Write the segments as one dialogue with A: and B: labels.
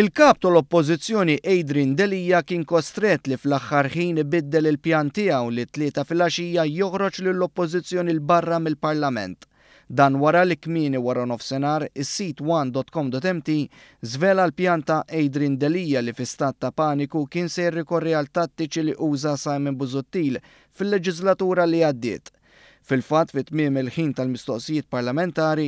A: Il-kap tal-oppożizzjoni Adrian Delija kien kostret li fl-aħħar ħin ibiddel il-pjan tiegħu li tlieta filgħaxija joħroġ lill-oppożizzjoni l barra mill-Parlament. Dan wara li kmieni wara nofsinhar is-sit one.com.mt żvela l-pjan ta' Adrian Delija li fi stat ta' paniku kien se jirrikorri għal tattiċi li uża Simon Busuttil fil-leġislatura li għaddiet. Fil-fatt fit-tmiem il-ħin tal-mistoqsijiet parlamentari,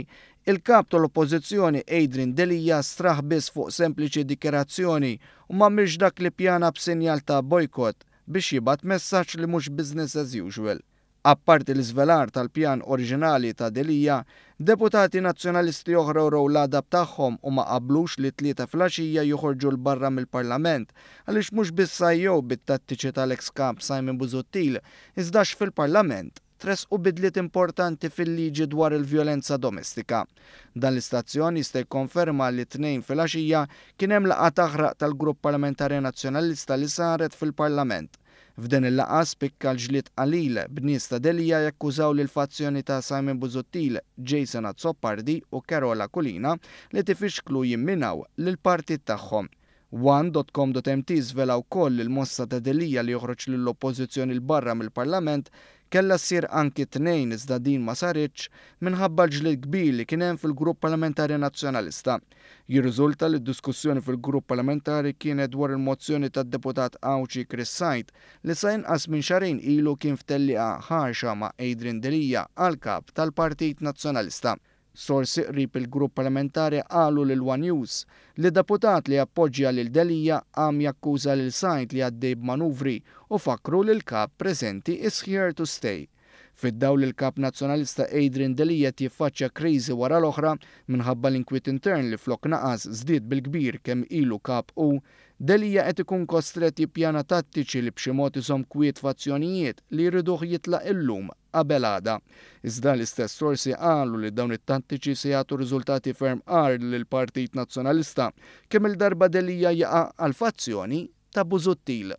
A: il-kap tal-oppożizzjoni Adrian Delija straħ biss fuq sempliċi dikjerazzjoni u m'għamilx dak li pjana b'sinjal ta' bojkott biex jibgħat messaġġ li mhux business as usual. Apparti l-iżvelar tal-pjan oriġinali ta' Delija, deputati nazzjonalisti oħra uraw l-għadab tagħhom u ma qablux li tlieta filgħaxija joħorġu l barra mill-Parlament għaliex mhux biss sajjew bit-tattiċi tal-ex kap Simon Busuttil iżdax fil-Parlament tresqu bidliet importanti fil-liġi dwar il-vjolenza domestika. Dan l-istazzjon jista' jikkonferma li tnejn filgħaxija kien hemm laqgħa taħraq tal-Grupp Parlamentari Nazzjonalista li saret fil-Parlament. F'dan il-laqgħa spikka l-ġlied qalil b'nies ta' Delija jakkużaw lil fazzjoni ta' Simon Busuttil, Jason Azzopardi u Carola Kulina li tifixklu jimminaw lill-partit tagħhom. One.com.mt żvela wkoll il-mossa ta' Delija li joħroġ lill-oppożizzjoni l barra mill-Parlament kellha ssir anki tnejn iżda din ma saritx minħabba l-ġlied kbir li kien hemm fil-Grupp Parlamentari Nazzjonalista. Jirriżulta li d-diskussjoni fil-Grupp Parlamentari kienet dwar il-mozzjoni tad-deputat Awċi Chris Sajt li sa inqas minn xarejn ilu kien f'tellieqa ħarxa ma' Adrian Delija għall-kap tal-Partit Nazzjonalista. Sorsi qrib il-Grupp Parlamentari qalu lil One News li deputat li appoġġja lil Delija għam jakkuża lil Sajt li għaddej b'manuvri u fakru li l-kap preżenti is here to stay. Fid-dawl il-kap nazzjonalista Adrian Delija jiffaċċja kriżi wara l-oħra minħabba l-inkwiet intern li flok naqas żdied bil-kbir kemm ilu kap u Delija qed ikun kostret jippjana tattiċi li b'xi mod isom kwiet fazzjonijiet li jriduh jitlaq illum qabel għada. Iżda l-istess sorsi qalu li dawn it-tattiċi se jagħtu riżultati ferm qar lill-Partit Nazzjonalista kemm il-darba Delija jaqa' għal fazzjoni ta' Busuttil.